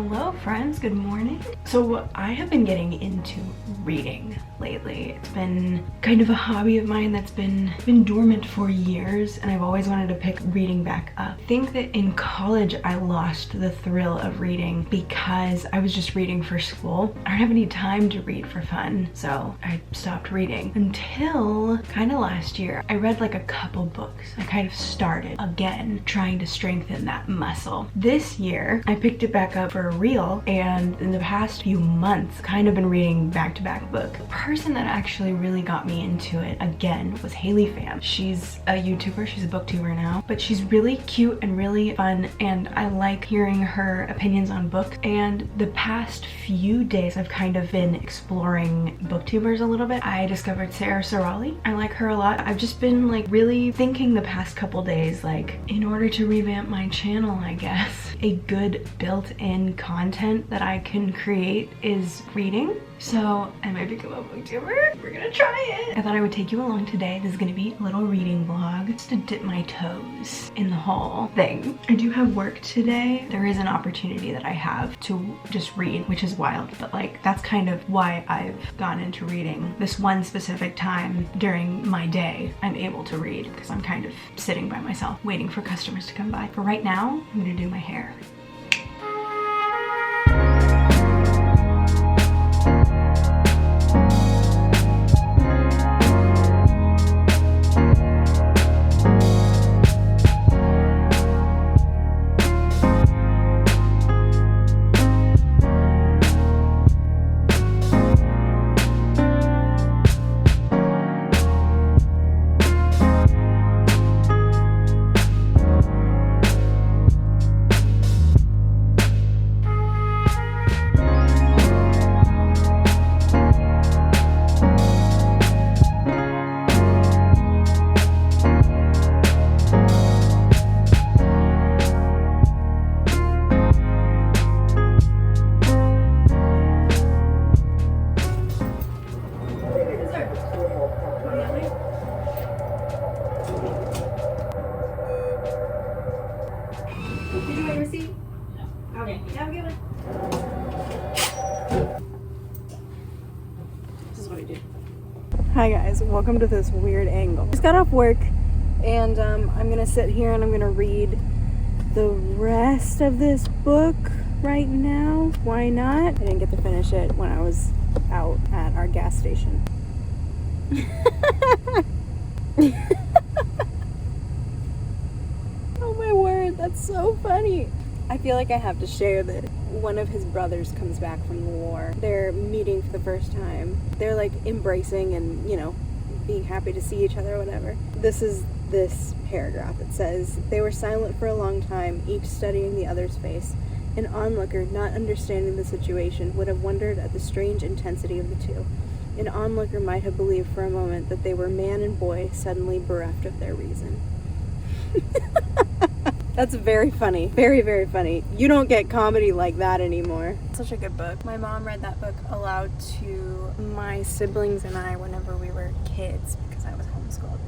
Hello friends, good morning. So I have been getting into reading lately. It's been kind of a hobby of mine that's been dormant for years, and I've always wanted to pick reading back up. I think that in college I lost the thrill of reading because I was just reading for school. I don't have any time to read for fun, so I stopped reading until kind of last year. I read like a couple books. I kind of started again trying to strengthen that muscle. This year I picked it back up for real, and in the past few months kind of been reading back-to-back book. The person that actually really got me into it again was Frandz. She's a YouTuber, she's a booktuber now, but she's really cute and really fun, and I like hearing her opinions on books. And the past few days I've kind of been exploring booktubers a little bit. I discovered Sarah Sorali. I like her a lot. I've just been like really thinking the past couple days, like in order to revamp my channel, I guess, a good built-in content that I can create is reading. So I might become a booktuber. We're gonna try it. I thought I would take you along today. This is gonna be a little reading vlog just to dip my toes in the whole thing. I do have work today. There is an opportunity that I have to just read, which is wild, but like that's kind of why I've gone into reading. This one specific time during my day, I'm able to read because I'm kind of sitting by myself waiting for customers to come by. For right now, I'm gonna do my hair. Did you want your receipt? Okay, yeah, I'll give it. This is what I do. Hi guys, welcome to this weird angle. Just got off work, and I'm gonna sit here and I'm gonna read the rest of this book right now. Why not? I didn't get to finish it when I was out at our gas station. Oh my word, that's so funny. I feel like I have to share that one of his brothers comes back from the war. They're meeting for the first time. They're like embracing and, you know, being happy to see each other or whatever. This is this paragraph. It says, "They were silent for a long time, each studying the other's face. An onlooker, not understanding the situation, would have wondered at the strange intensity of the two. An onlooker might have believed for a moment that they were man and boy suddenly bereft of their reason." That's very funny. Very, very funny. You don't get comedy like that anymore. Such a good book. My mom read that book aloud to my siblings and I whenever we were kids because I was homeschooled.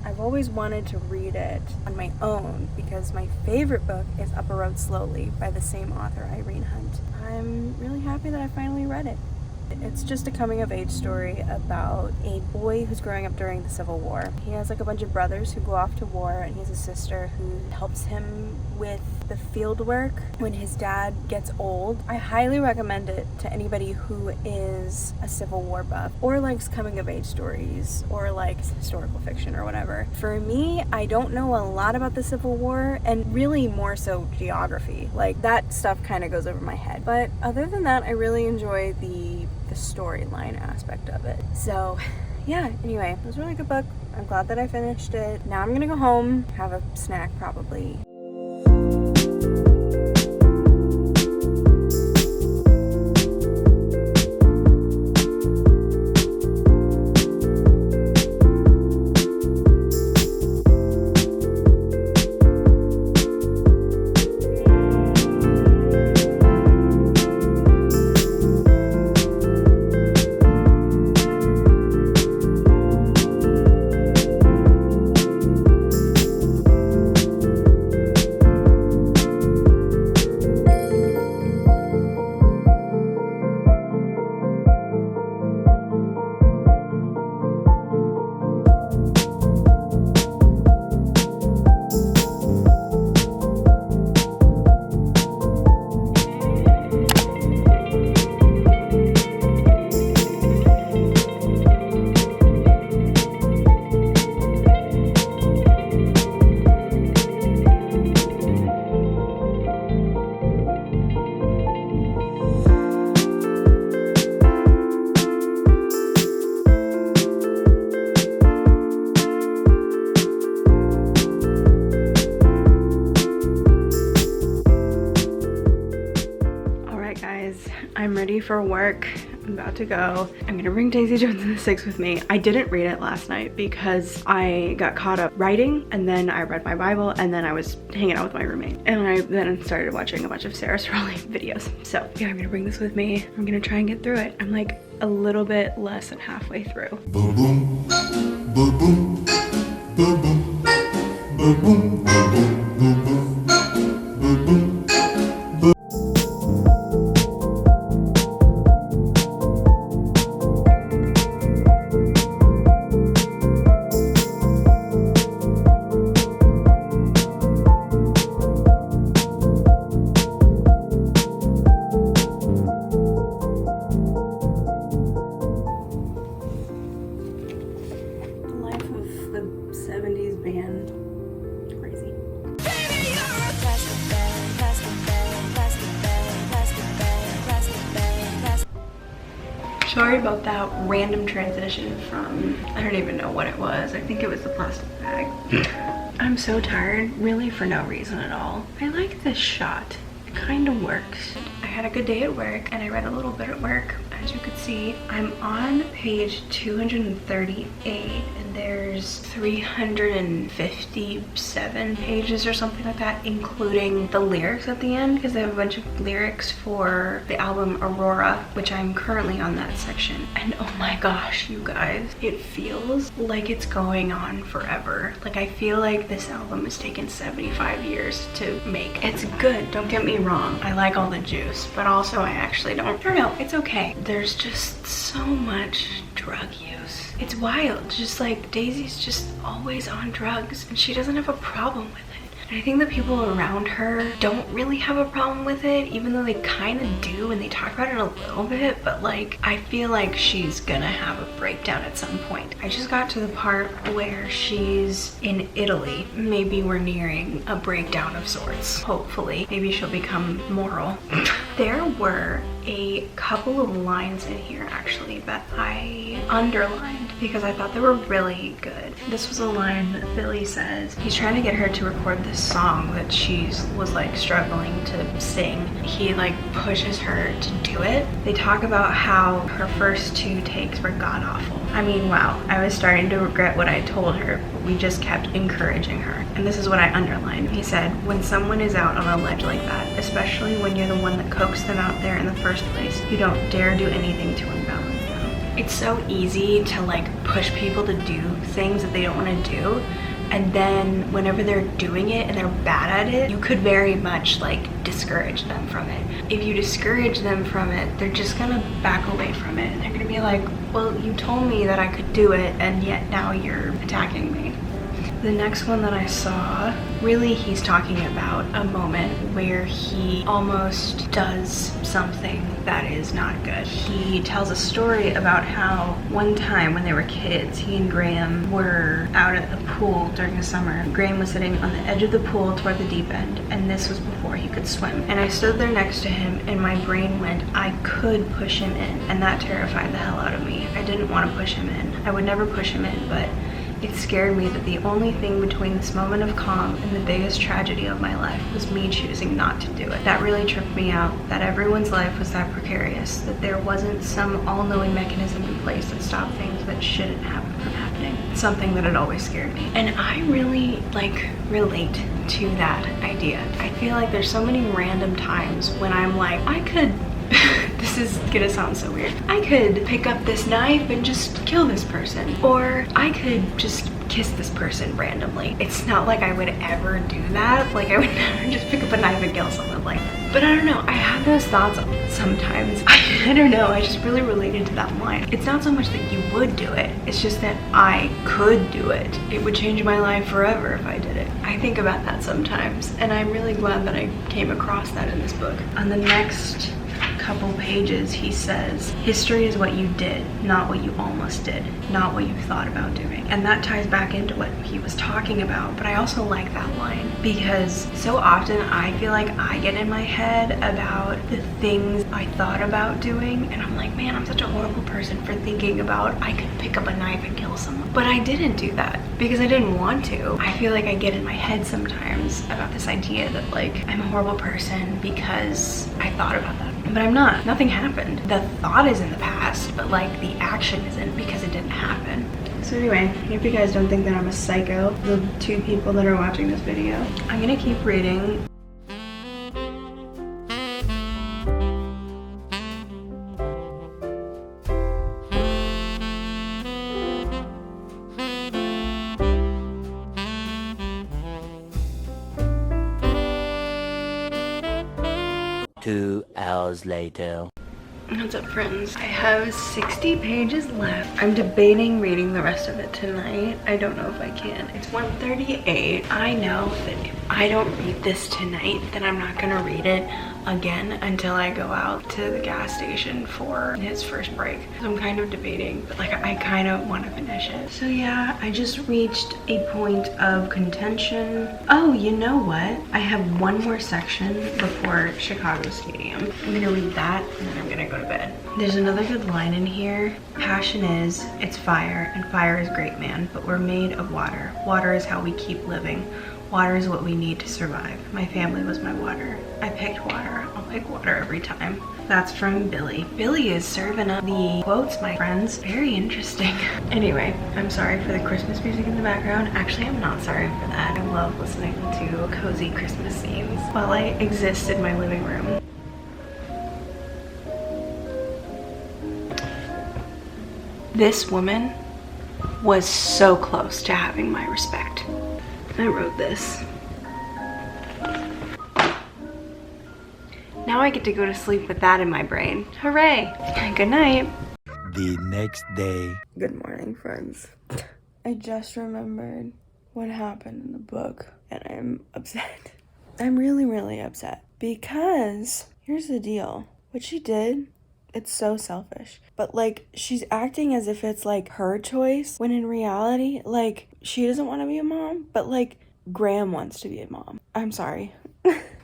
I've always wanted to read it on my own because my favorite book is Up a Road Slowly by the same author, Irene Hunt. I'm really happy that I finally read it. It's just a coming-of-age story about a boy who's growing up during the Civil War. He has like a bunch of brothers who go off to war, and he has a sister who helps him with the field work when his dad gets old. I highly recommend it to anybody who is a Civil War buff or likes coming-of-age stories or likes historical fiction or whatever. For me, I don't know a lot about the Civil War, and really more so geography. Like that stuff kind of goes over my head. But other than that, I really enjoy the storyline aspect of it. So yeah, anyway, it was a really good book. I'm glad that I finished it. Now I'm gonna go home, have a snack probably. for work. I'm about to go. I'm gonna bring Daisy Jones and the Six with me. I didn't read it last night because I got caught up writing, and then I read my Bible, and then I was hanging out with my roommate. And I then started watching a bunch of Sarah Srolling videos. So yeah, I'm gonna bring this with me. I'm gonna try and get through it. I'm like a little bit less than halfway through. Boom boom, boom boom, boom boom, boom boom, boom boom, boom boom, boom boom. Sorry about that random transition from, I don't even know what it was. I think it was the plastic bag. I'm so tired, really for no reason at all. I like this shot. It kind of works. I had a good day at work and I read a little bit at work. As you could see, I'm on page 238 and there's 357 pages or something like that, including the lyrics at the end, because they have a bunch of lyrics for the album Aurora, which I'm currently on that section. And oh my gosh, you guys, it feels like it's going on forever. Like I feel like this album has taken 75 years to make. It's good, don't get me wrong. I like all the juice, but also I actually don't know, it's okay. There's just so much drug use. It's wild, just like Daisy's just always on drugs and she doesn't have a problem with it. And I think the people around her don't really have a problem with it, even though they kind of do and they talk about it a little bit, but like I feel like she's gonna have a breakdown at some point. I just got to the part where she's in Italy. Maybe we're nearing a breakdown of sorts, hopefully. Maybe she'll become moral. There were a couple of lines in here actually that I underlined because I thought they were really good. This was a line that Billy says. He's trying to get her to record this song that she was like struggling to sing. He like pushes her to do it. They talk about how her first 2 takes were god awful. I mean, wow, I was starting to regret what I told her, but we just kept encouraging her. And this is what I underlined. He said, when someone is out on a ledge like that, especially when you're the one that coaxed them out there in the first place, you don't dare do anything to unbalance them. It's so easy to like push people to do things that they don't want to do, and then whenever they're doing it and they're bad at it, you could very much like discourage them from it. If you discourage them from it, they're just gonna back away from it and they're gonna be like, well, you told me that I could do it and yet now you're attacking me. The next one that I saw, really he's talking about a moment where he almost does something that is not good. He tells a story about how one time when they were kids, he and Graham were out at the pool during the summer. Graham was sitting on the edge of the pool toward the deep end, and this was before he could swim. And I stood there next to him and my brain went, I could push him in, and that terrified the hell out of me. I didn't want to push him in. I would never push him in, but it scared me that the only thing between this moment of calm and the biggest tragedy of my life was me choosing not to do it. That really tripped me out, that everyone's life was that precarious, that there wasn't some all-knowing mechanism in place that stopped things that shouldn't happen from happening. Something that had always scared me. And I really like relate to that idea. I feel like there's so many random times when I'm like, I could this is gonna sound so weird. I could pick up this knife and just kill this person. Or I could just kiss this person randomly. It's not like I would ever do that. Like I would never just pick up a knife and kill someone like that. But I don't know, I have those thoughts sometimes. I don't know, I just really related to that line. It's not so much that you would do it, it's just that I could do it. It would change my life forever if I did it. I think about that sometimes, and I'm really glad that I came across that in this book. On the next couple pages, he says, history is what you did, not what you almost did, not what you thought about doing. And that ties back into what he was talking about, but I also like that line because so often I feel like I get in my head about the things I thought about doing, and I'm like, man, I'm such a horrible person for thinking about I could pick up a knife and kill someone. But I didn't do that because I didn't want to. I feel like I get in my head sometimes about this idea that like I'm a horrible person because I thought about that. but I'm not. Nothing happened. The thought is in the past, but like the action isn't because it didn't happen. So anyway, I hope you guys don't think that I'm a psycho, the 2 people that are watching this video. I'm gonna keep reading. Two hours later. What's up, friends? I have 60 pages left. I'm debating reading the rest of it tonight. I don't know if I can. It's 1:38. I know that if I don't read this tonight, then I'm not gonna read it again until I go out to the gas station for his first break. So I'm kind of debating, but like I kind of want to finish it. So yeah, I just reached a point of contention. Oh, you know what? I have one more section before Chicago Stadium. I'm gonna read that and then I'm gonna go to bed. There's another good line in here. Passion is, it's fire, and fire is great, man, but we're made of water. Water is how we keep living. Water is what we need to survive. My family was my water. I picked water. I'll pick water every time. That's from Billy. Billy is serving up the quotes, my friends. Very interesting. Anyway, I'm sorry for the Christmas music in the background. Actually, I'm not sorry for that. I love listening to cozy Christmas scenes while I exist in my living room. This woman was so close to having my respect. I wrote this. Now I get to go to sleep with that in my brain. Hooray! Good night. The next day. Good morning, friends. I just remembered what happened in the book, and I'm upset. I'm really, really upset. Because, here's the deal. What she did, it's so selfish. But, like, she's acting as if it's, like, her choice, when in reality, like, she doesn't want to be a mom, but, like, Graham wants to be a mom. I'm sorry.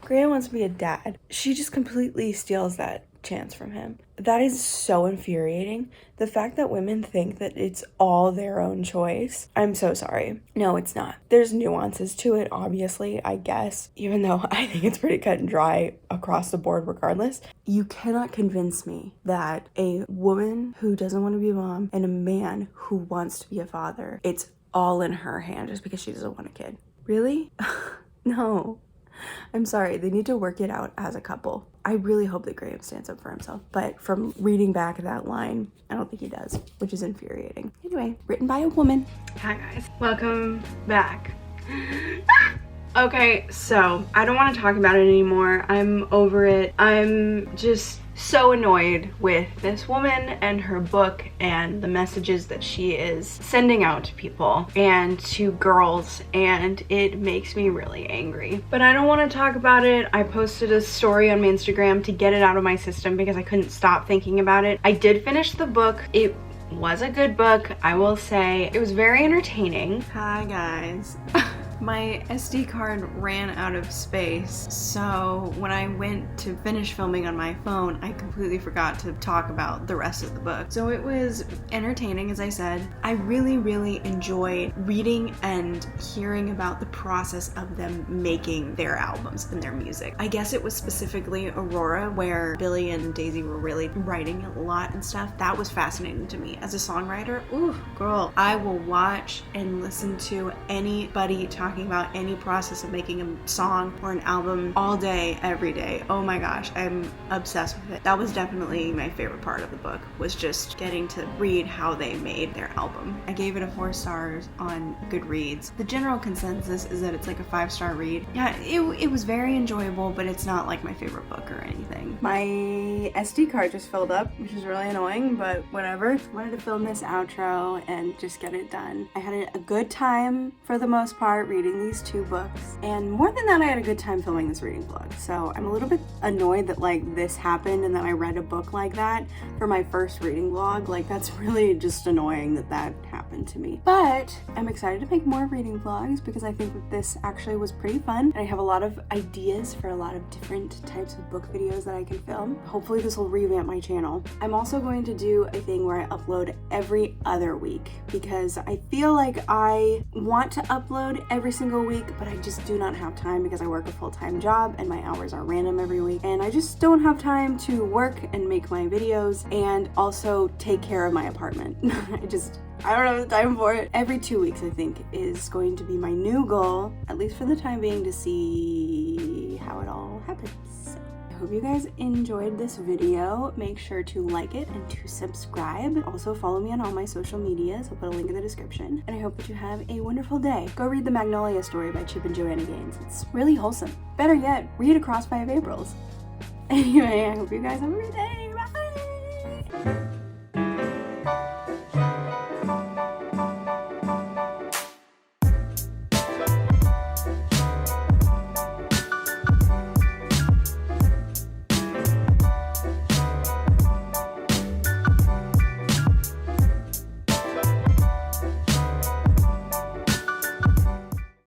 Graham wants to be a dad. She just completely steals that chance from him. That is so infuriating. The fact that women think that it's all their own choice. I'm so sorry. No, it's not. There's nuances to it, obviously, I guess, even though I think it's pretty cut and dry across the board regardless. You cannot convince me that a woman who doesn't want to be a mom and a man who wants to be a father, it's all in her hand just because she doesn't want a kid. Really? No. I'm sorry, they need to work it out as a couple. I really hope that Graham stands up for himself, but from reading back that line, I don't think he does, which is infuriating. Anyway, written by a woman. Hi guys, welcome back. Okay, so I don't want to talk about it anymore. I'm over it. I'm just so annoyed with this woman and her book and the messages that she is sending out to people and to girls, and it makes me really angry. But I don't want to talk about it. I posted a story on my Instagram to get it out of my system because I couldn't stop thinking about it. I did finish the book. It was a good book, I will say. It was very entertaining. Hi guys. My SD card ran out of space, so when I went to finish filming on my phone, I completely forgot to talk about the rest of the book. So it was entertaining, as I said. I really, really enjoyed reading and hearing about the process of them making their albums and their music. I guess it was specifically Aurora, where Billy and Daisy were really writing a lot and stuff. That was fascinating to me. As a songwriter, ooh, girl, I will watch and listen to anybody talking about any process of making a song or an album all day, every day. Oh my gosh, I'm obsessed with it. That was definitely my favorite part of the book, was just getting to read how they made their album. I gave it a 4 stars on Goodreads. The general consensus is that it's like a 5-star read. Yeah, it was very enjoyable, but it's not like my favorite book or anything. My SD card just filled up, which is really annoying, but whatever. Wanted to film this outro and just get it done. I had a good time for the most part reading these 2 books, and more than that, I had a good time filming this reading vlog. So I'm a little bit annoyed that like this happened and that I read a book like that for my first reading vlog. Like, that's really just annoying that that happened to me. But I'm excited to make more reading vlogs because I think that this actually was pretty fun, and I have a lot of ideas for a lot of different types of book videos that I could can film. Hopefully this will revamp my channel. I'm also going to do a thing where I upload every other week because I feel like I want to upload every single week, but I just do not have time because I work a full-time job and my hours are random every week. And I just don't have time to work and make my videos and also take care of my apartment. I don't have the time for it. Every 2 weeks, I think, is going to be my new goal, at least for the time being, to see how it all happens. I hope you guys enjoyed this video. Make sure to like it and to subscribe. Also follow me on all my social medias. I'll put a link in the description. And I hope that you have a wonderful day. Go read the Magnolia story by Chip and Joanna Gaines. It's really wholesome. Better yet, read Across 5 Aprils. Anyway, I hope you guys have a great day. Bye!